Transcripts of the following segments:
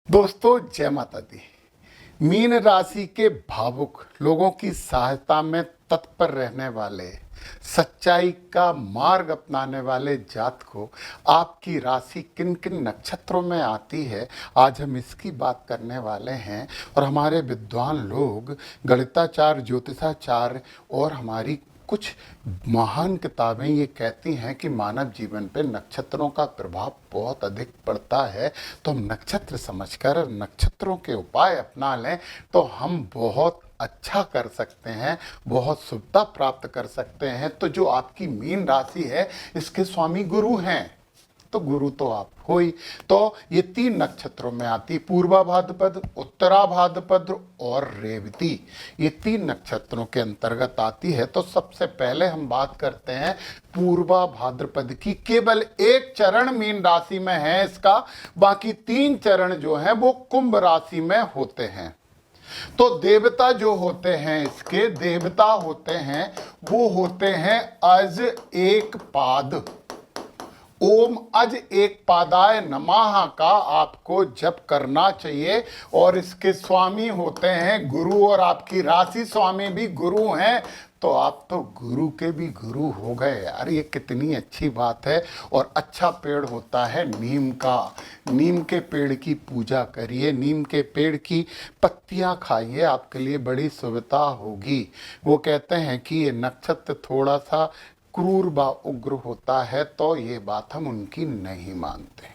दोस्तों जय माता दी। मीन राशि के भावुक लोगों की सहायता में तत्पर रहने वाले, सच्चाई का मार्ग अपनाने वाले जात को आपकी राशि किन किन नक्षत्रों में आती है, आज हम इसकी बात करने वाले हैं। और हमारे विद्वान लोग गणिताचार्य, ज्योतिषाचार्य और हमारी कुछ महान किताबें ये कहती हैं कि मानव जीवन पे नक्षत्रों का प्रभाव बहुत अधिक पड़ता है। तो हम नक्षत्र समझकर नक्षत्रों के उपाय अपना लें तो हम बहुत अच्छा कर सकते हैं, बहुत शुभता प्राप्त कर सकते हैं। तो जो आपकी मीन राशि है, इसके स्वामी गुरु हैं, तो गुरु तो आप हो ही। तो ये 3 नक्षत्रों में आती, पूर्वा भाद्रपद, उत्तरा भाद्रपद और रेवती, ये 3 नक्षत्रों के अंतर्गत आती है। तो सबसे पहले हम बात करते हैं पूर्वा भाद्रपद की। केवल एक चरण मीन राशि में है इसका, बाकी 3 चरण जो हैं वो कुंभ राशि में होते हैं। तो देवता जो होते हैं, इसके देवता होते हैं, वो होते हैं अज एक पाद। ओम अज एक पादाय नमः का आपको जप करना चाहिए। और इसके स्वामी होते हैं गुरु, और आपकी राशि स्वामी भी गुरु हैं। तो आप तो गुरु के भी गुरु हो गए यार, ये कितनी अच्छी बात है। और अच्छा पेड़ होता है नीम का, नीम के पेड़ की पूजा करिए, नीम के पेड़ की पत्तियां खाइए, आपके लिए बड़ी सुविधा होगी। वो कहते हैं कि ये नक्षत्र थोड़ा सा क्रूर व उग्र होता है, तो ये बात हम उनकी नहीं मानते,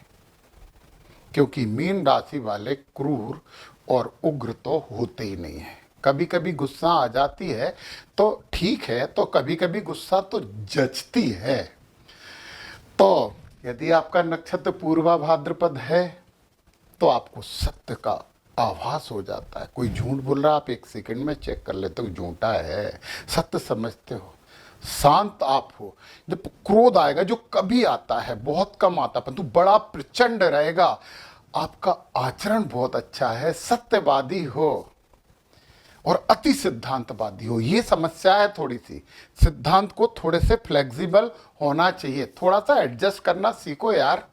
क्योंकि मीन राशि वाले क्रूर और उग्र तो होते ही नहीं है। कभी कभी गुस्सा आ जाती है तो ठीक है, तो कभी कभी गुस्सा तो जचती है। तो यदि आपका नक्षत्र पूर्वा भाद्रपद है तो आपको सत्य का आभास हो जाता है। कोई झूठ बोल रहा, आप 1 सेकंड में चेक कर लेते हो झूठा है, सत्य समझते हो। शांत आप हो। जब क्रोध आएगा, जो कभी आता है, बहुत कम आता, परंतु बड़ा प्रचंड रहेगा। आपका आचरण बहुत अच्छा है, सत्यवादी हो और अति सिद्धांतवादी हो। ये समस्या है थोड़ी सी, सिद्धांत को थोड़े से फ्लेक्सिबल होना चाहिए, थोड़ा सा एडजस्ट करना सीखो यार।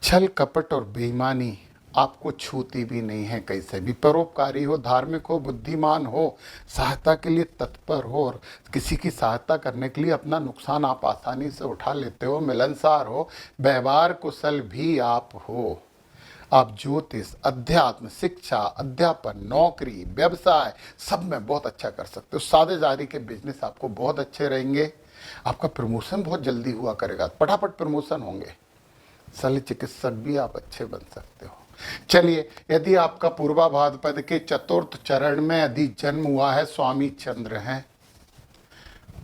छल कपट और बेईमानी आपको छूती भी नहीं है कैसे भी। परोपकारी हो, धार्मिक हो, बुद्धिमान हो, सहायता के लिए तत्पर हो, और किसी की सहायता करने के लिए अपना नुकसान आप आसानी से उठा लेते हो, मिलनसार हो, व्यवहार कुशल भी आप हो। आप ज्योतिष, अध्यात्म, शिक्षा, अध्यापन, नौकरी, व्यवसाय सब में बहुत अच्छा कर सकते हो। साझेदारी के बिजनेस आपको बहुत अच्छे रहेंगे। आपका प्रमोशन बहुत जल्दी हुआ करेगा, फटाफट प्रमोशन होंगे। शल्य चिकित्सक भी आप अच्छे बन सकते हो। चलिए, यदि आपका पूर्वा भाद्रपद के चतुर्थ चरण में यदि जन्म हुआ है, स्वामी चंद्र हैं,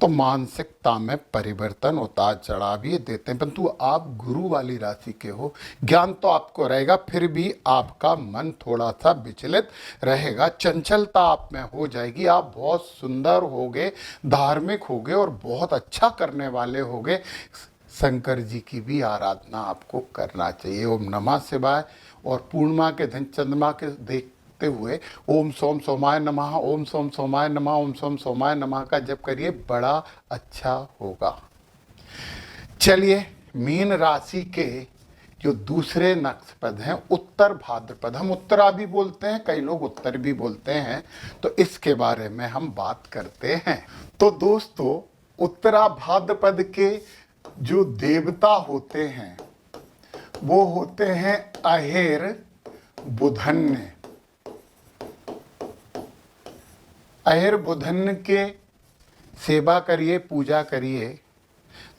तो मानसिकता में परिवर्तन, उतार चढ़ाव ये देते हैं। परंतु आप गुरु वाली राशि के हो, ज्ञान तो आपको रहेगा, फिर भी आपका मन थोड़ा सा विचलित रहेगा, चंचलता आप में हो जाएगी। आप बहुत सुंदर होगे, धार्मिक होगे और बहुत अच्छा करने वाले होगे। शंकर जी की भी आराधना आपको करना चाहिए। ओम नमः शिवाय और पूर्णिमा के दिन चंद्रमा के देखते हुए ओम सोम सोमाय नमः, ओम सोम सोमाय नमः, ओम सोम सोमाय नमः का जप करिए, बड़ा अच्छा होगा। चलिए, मीन राशि के जो दूसरे नक्षपद हैं, उत्तर भाद्रपद, हम उत्तरा भी बोलते हैं, कई लोग उत्तर भी बोलते हैं, तो इसके बारे में हम बात करते हैं। तो दोस्तों, उत्तरा भाद्रपद के जो देवता होते हैं वो होते हैं अहेर बुधन्य। अहेर बुधन्य के सेवा करिए, पूजा करिए।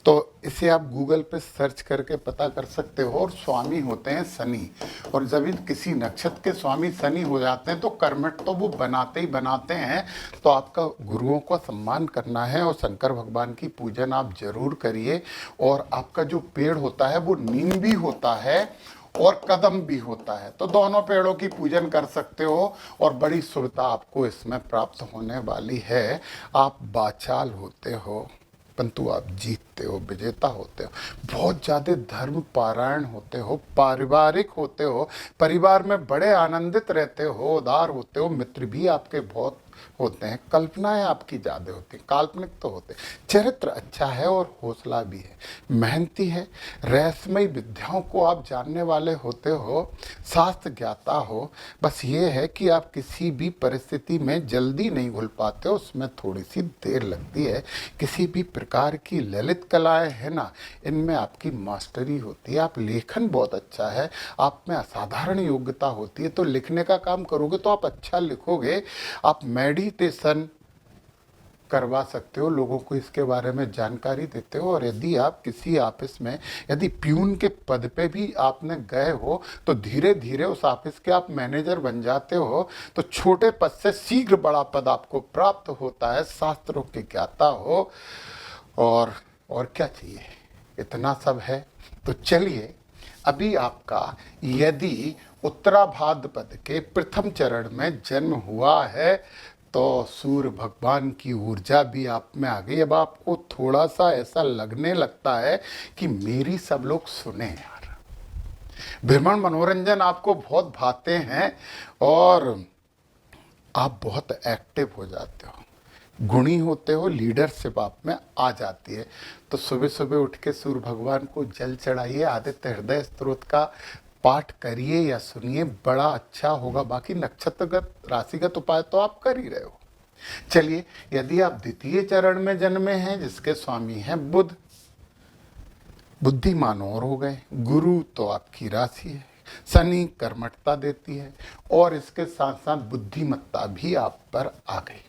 तो इसे आप गूगल पे सर्च करके पता कर सकते हो। और स्वामी होते हैं शनि, और जब किसी नक्षत्र के स्वामी शनि हो जाते हैं तो कर्मठ तो वो बनाते ही बनाते हैं। तो आपका गुरुओं का सम्मान करना है और शंकर भगवान की पूजन आप जरूर करिए। और आपका जो पेड़ होता है वो नीम भी होता है और कदम भी होता है, तो दोनों पेड़ों की पूजन कर सकते हो और बड़ी सुविधा आपको इसमें प्राप्त होने वाली है। आप बाचाल होते हो परंतु आप जीतते हो, विजेता होते हो, बहुत ज़्यादा धर्म पारायण होते हो, पारिवारिक होते हो, परिवार में बड़े आनंदित रहते हो, उदार होते हो, मित्र भी आपके बहुत होते हैं, कल्पनाएं आपकी ज़्यादा होती हैं, काल्पनिक तो होते हैं। चरित्र अच्छा है और हौसला भी है, मेहनती है, रहस्यमयी विद्याओं को आप जानने वाले होते हो, शास्त्र ज्ञाता हो। बस ये है कि आप किसी भी परिस्थिति में जल्दी नहीं घुल पाते हो, उसमें थोड़ी सी देर लगती है। किसी भी प्रकार की ललित कलाएं है ना, इनमें आपकी मास्टरी होती है। आप लेखन बहुत अच्छा है, आप में असाधारण योग्यता होती है, तो लिखने का काम करोगे तो आप अच्छा लिखोगे। आप मेडिटेशन करवा सकते हो, लोगों को इसके बारे में जानकारी देते हो। और यदि आप किसी ऑफिस में यदि प्यून के पद पे भी आपने गए हो तो धीरे धीरे उस ऑफिस के आप मैनेजर बन जाते हो, तो छोटे पद से शीघ्र बड़ा पद आपको प्राप्त होता है। शास्त्रों के ज्ञाता हो और क्या चाहिए, इतना सब है। तो चलिए, अभी आपका यदि उत्तराभाद्रपद के प्रथम चरण में जन्म हुआ है तो सूर्य भगवान की ऊर्जा भी आप में आ गई। अब आपको थोड़ा सा ऐसा लगने लगता है कि मेरी सब लोग सुने यार, भ्रमण मनोरंजन आपको बहुत भाते हैं और आप बहुत एक्टिव हो जाते हो, गुणी होते हो, लीडरशिप आप में आ जाती है। तो सुबह सुबह उठ के सूर्य भगवान को जल चढ़ाइए, आदित्य हृदय स्तोत्र का पाठ करिए या सुनिए, बड़ा अच्छा होगा। बाकी नक्षत्रगत राशिगत उपाय तो आप कर ही रहे हो। चलिए, यदि आप द्वितीय चरण में जन्मे हैं जिसके स्वामी हैं बुध, बुद्धिमान और हो गए। गुरु तो आपकी राशि है, शनि कर्मठता देती है और इसके साथ साथ बुद्धिमत्ता भी आप पर आ गई।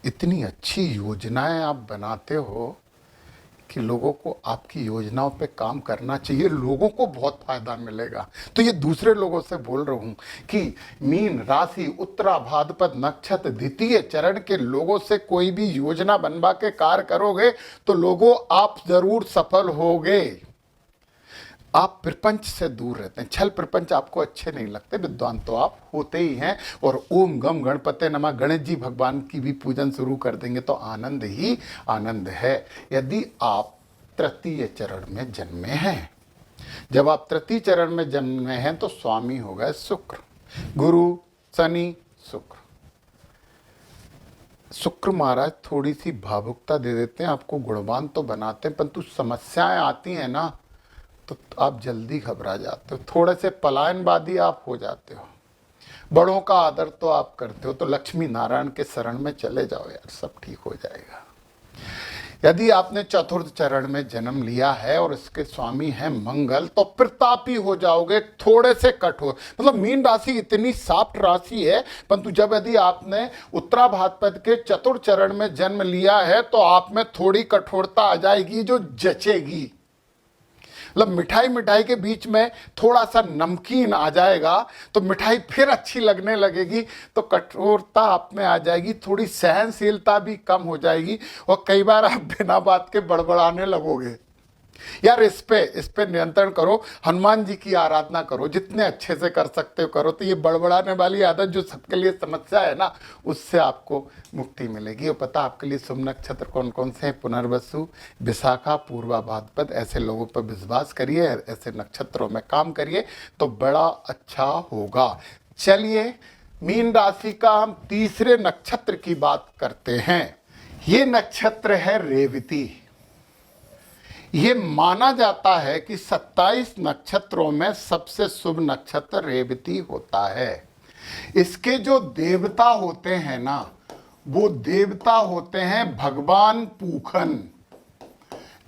इतनी अच्छी योजनाएं आप बनाते हो कि लोगों को आपकी योजनाओं पे काम करना चाहिए, लोगों को बहुत फायदा मिलेगा। तो ये दूसरे लोगों से बोल रहा हूं कि मीन राशि उत्तराभाद्रपद नक्षत्र द्वितीय चरण के लोगों से कोई भी योजना बनवा के कार्य करोगे तो लोगों आप जरूर सफल होगे। आप प्रपंच से दूर रहते हैं, छल प्रपंच आपको अच्छे नहीं लगते, विद्वान तो आप होते ही हैं। और ओम गम गणपते नमः गणेश जी भगवान की भी पूजन शुरू कर देंगे तो आनंद ही आनंद है। यदि आप तृतीय चरण में जन्मे हैं, जब आप तृतीय चरण में जन्मे हैं तो स्वामी हो गए शुक्र, गुरु शनि शुक्र। शुक्र महाराज थोड़ी सी भावुकता दे देते हैं, आपको गुणवान तो बनाते हैं, परंतु समस्याएं आती हैं ना तो आप जल्दी घबरा जाते हो, थोड़े से पलायनवादी आप हो जाते हो। बड़ों का आदर तो आप करते हो, तो लक्ष्मी नारायण के शरण में चले जाओ यार, सब ठीक हो जाएगा। यदि आपने चतुर्थ चरण में जन्म लिया है और इसके स्वामी हैं मंगल, तो प्रतापी हो जाओगे, थोड़े से कठोर। मतलब मीन राशि इतनी सॉफ्ट राशि है, परंतु जब यदि आपने उत्तराभाद्रपद के चतुर्थ चरण में जन्म लिया है तो आप में थोड़ी कठोरता आ जाएगी जो जचेगी। मतलब मिठाई के बीच में थोड़ा सा नमकीन आ जाएगा तो मिठाई फिर अच्छी लगने लगेगी, तो कठोरता आप में आ जाएगी, थोड़ी सहनशीलता भी कम हो जाएगी और कई बार आप बिना बात के बड़बड़ाने लगोगे। यार इस पे नियंत्रण करो, हनुमान जी की आराधना करो, जितने अच्छे से कर सकते हो करो। तो ये बड़बड़ाने वाली आदत जो सबके लिए समस्या है ना, उससे आपको मुक्ति मिलेगी। और पता आपके लिए शुभ नक्षत्र कौन कौन से हैं? पुनर्वसु, विशाखा, पूर्वा भाद्रपद। ऐसे लोगों पर विश्वास करिए, ऐसे नक्षत्रों में काम करिए तो बड़ा अच्छा होगा। चलिए, मीन राशि का हम तीसरे नक्षत्र की बात करते हैं। ये नक्षत्र है रेवती। ये माना जाता है कि 27 नक्षत्रों में सबसे शुभ नक्षत्र रेवती होता है। इसके जो देवता होते हैं ना, वो देवता होते हैं भगवान पूखन।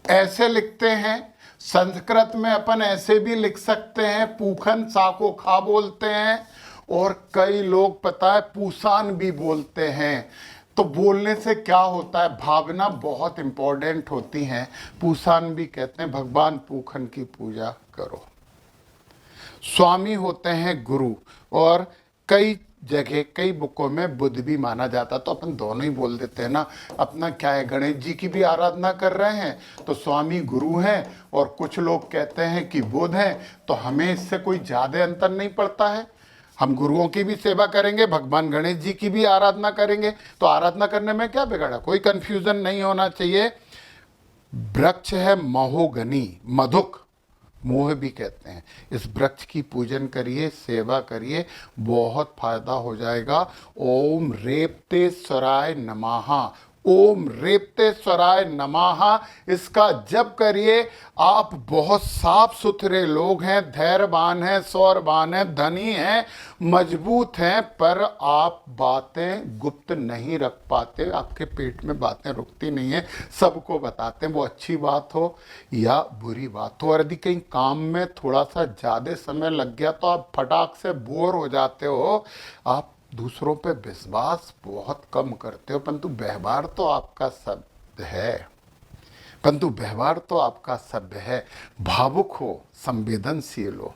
ऐसे लिखते हैं, संस्कृत में अपन ऐसे भी लिख सकते हैं, पूखन साको खा बोलते हैं, और कई लोग पता है पूसान भी बोलते हैं। तो बोलने से क्या होता है, भावना बहुत इंपॉर्टेंट होती है। पूसान भी कहते हैं, भगवान पूखन की पूजा करो। स्वामी होते हैं गुरु, और कई जगह कई बुकों में बुध भी माना जाता, तो अपन दोनों ही बोल देते हैं ना। अपना क्या है, गणेश जी की भी आराधना कर रहे हैं तो स्वामी गुरु हैं, और कुछ लोग कहते हैं कि बुध हैं, तो हमें इससे कोई ज़्यादा अंतर नहीं पड़ता है। हम गुरुओं की भी सेवा करेंगे, भगवान गणेश जी की भी आराधना करेंगे, तो आराधना करने में क्या बिगड़ा, कोई कंफ्यूजन नहीं होना चाहिए। वृक्ष है महोगनी, मधुक, मोह भी कहते हैं। इस वृक्ष की पूजन करिए, सेवा करिए, बहुत फायदा हो जाएगा। ओम रेप्तेश्वराय नमः, ओम रेप्तेश्वराय नमः, इसका जप करिए। आप बहुत साफ सुथरे लोग हैं, धैर्यवान हैं, शौर्यवान हैं, धनी हैं, मजबूत हैं, पर आप बातें गुप्त नहीं रख पाते, आपके पेट में बातें रुकती नहीं है, सबको बताते हैं, वो अच्छी बात हो या बुरी बात हो। और यदि कहीं काम में थोड़ा सा ज़्यादा समय लग गया तो आप फटाक से बोर हो जाते हो, आप दूसरों पे विश्वास बहुत कम करते हो, परंतु व्यवहार तो आपका सभ्य है, परंतु व्यवहार तो आपका सभ्य है। भावुक हो, संवेदनशील हो,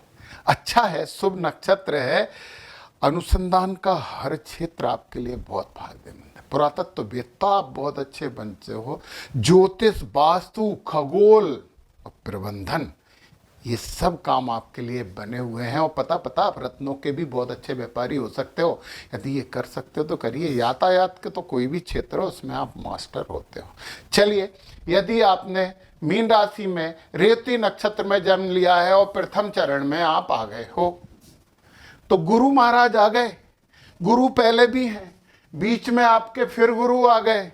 अच्छा है, शुभ नक्षत्र है। अनुसंधान का हर क्षेत्र आपके लिए बहुत फायदेमंद है। पुरातत्व वेत्ता आप बहुत अच्छे बनते हो। ज्योतिष, वास्तु, खगोल और प्रबंधन, ये सब काम आपके लिए बने हुए हैं। और पता आप रत्नों के भी बहुत अच्छे व्यापारी हो सकते हो। यदि ये कर सकते हो तो करिए। यातायात के तो कोई भी क्षेत्र हो उसमें आप मास्टर होते हो। चलिए, यदि आपने मीन राशि में रेवती नक्षत्र में जन्म लिया है और प्रथम चरण में आप आ गए हो, तो गुरु महाराज आ गए। गुरु पहले भी हैं, बीच में आपके फिर गुरु आ गए।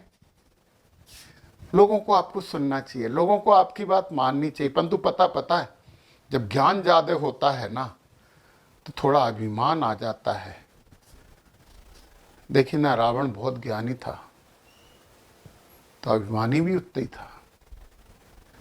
लोगों को आपको सुनना चाहिए, लोगों को आपकी बात माननी चाहिए, परंतु पता है, जब ज्ञान ज्यादा होता है ना तो थोड़ा अभिमान आ जाता है। देखिए ना, रावण बहुत ज्ञानी था तो अभिमानी भी उतना ही था।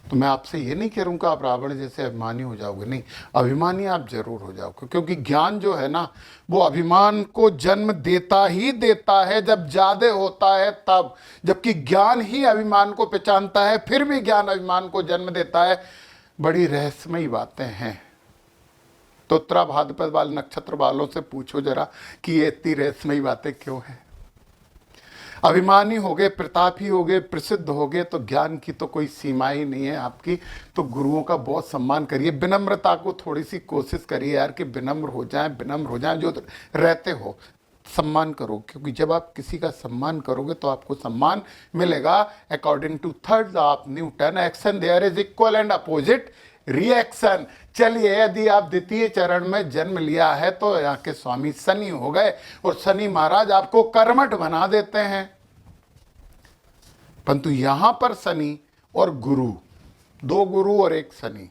तो मैं आपसे ये नहीं कह रहा हूँ कि आप रावण जैसे अभिमानी हो जाओगे, नहीं, अभिमानी आप जरूर हो जाओगे, क्योंकि ज्ञान जो है ना वो अभिमान को जन्म देता ही देता है जब ज्यादा होता है तब। जबकि ज्ञान ही अभिमान को पहचानता है, फिर भी ज्ञान अभिमान को जन्म देता है। बड़ी रहस्यमयी बातें हैं। तो उत्तरा भाद्रपद वाले नक्षत्र वालों से पूछो जरा कि ये इतनी रहस्यमयी बातें क्यों हैं। अभिमानी हो गए, प्रतापी हो गए, प्रसिद्ध हो गए, तो ज्ञान की तो कोई सीमा ही नहीं है आपकी। तो गुरुओं का बहुत सम्मान करिए, विनम्रता को थोड़ी सी कोशिश करिए यार कि विनम्र हो जाएं, जो रहते हो सम्मान करो, क्योंकि जब आप किसी का सम्मान करोगे तो आपको सम्मान मिलेगा। According to third law of Newton, action there is equal and opposite reaction. चलिए, यदि आप द्वितीय चरण में जन्म लिया है तो यहाँ के स्वामी शनि हो गए, और शनि महाराज आपको कर्मठ बना देते हैं। परंतु यहां पर शनि और गुरु, दो गुरु और एक शनि,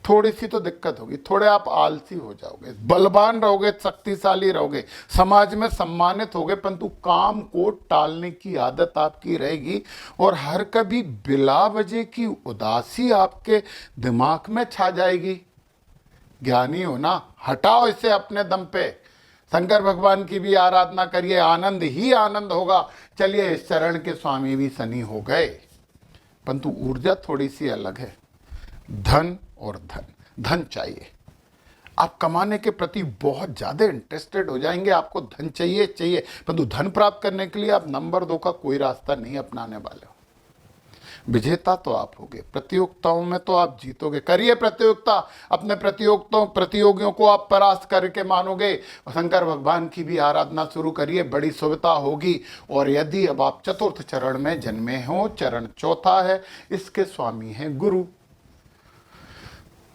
थोड़ी सी तो दिक्कत होगी, थोड़े आप आलसी हो जाओगे, बलवान रहोगे, शक्तिशाली रहोगे, समाज में सम्मानित होगे, परंतु काम को टालने की आदत आपकी रहेगी। और हर कभी बिला वजह की उदासी आपके दिमाग में छा जाएगी। ज्ञानी हो ना, हटाओ इसे अपने दम पे। शंकर भगवान की भी आराधना करिए, आनंद ही आनंद होगा। चलिए, इस चरण के स्वामी भी शनि हो गए, परंतु ऊर्जा थोड़ी सी अलग है। धन और धन चाहिए, आप कमाने के प्रति बहुत ज़्यादा इंटरेस्टेड हो जाएंगे, आपको धन चाहिए, परंतु धन प्राप्त करने के लिए आप नंबर 2 का कोई रास्ता नहीं अपनाने वाले हो। विजेता तो आप होगे, प्रतियोगिताओं में तो आप जीतोगे। करिए प्रतियोगिता, अपने प्रतियोगियों को आप परास्त करके मानोगे। शंकर भगवान की भी आराधना शुरू करिए, बड़ी सुविधा होगी। और यदि अब आप चतुर्थ चरण में जन्मे हो, चरण चौथा है, इसके स्वामी हैं गुरु,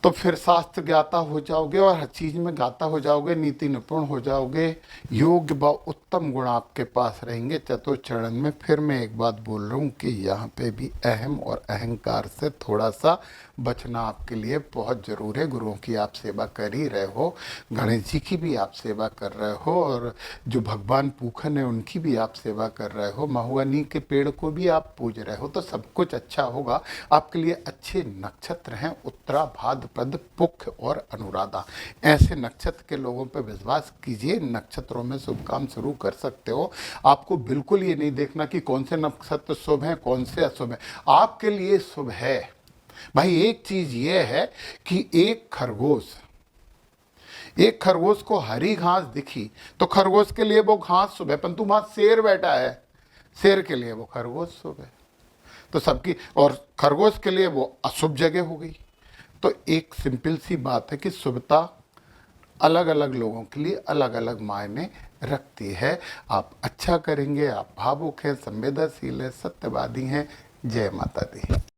तो फिर शास्त्र ज्ञाता हो जाओगे और हर चीज में गाता हो जाओगे, नीति निपुण हो जाओगे, योग्य व उत्तम गुण आपके पास रहेंगे चतुर्थ चरण में। फिर मैं एक बात बोल रहा हूँ कि यहाँ पे भी अहम और अहंकार से थोड़ा सा बचना आपके लिए बहुत जरूर है। गुरुओं की आप सेवा कर ही रहे हो, गणेश जी की भी आप सेवा कर रहे हो, और जो भगवान पूखन है उनकी भी आप सेवा कर रहे हो, महुआनी के पेड़ को भी आप पूज रहे हो, तो सब कुछ अच्छा होगा आपके लिए। अच्छे नक्षत्र हैं उत्तरा, भाद्रपद, पुख और अनुराधा। ऐसे नक्षत्र के लोगों पर विश्वास कीजिए, नक्षत्रों में शुभ काम शुरू कर सकते हो। आपको बिल्कुल ये नहीं देखना कि कौन से नक्षत्र शुभ हैं कौन से अशुभ हैं, आपके लिए शुभ है। भाई एक चीज ये है कि एक खरगोश को हरी घास दिखी तो खरगोश के लिए वो घास शुभ है, परंतु वहां शेर बैठा है, शेर के लिए वो खरगोश शुभ है। तो सबकी, और खरगोश के लिए वो अशुभ जगह हो गई। तो एक सिंपल सी बात है कि शुभता अलग अलग लोगों के लिए अलग अलग मायने रखती है। आप अच्छा करेंगे, आप भावुक हैं, संवेदनशील हैं, सत्यवादी हैं। जय माता दी।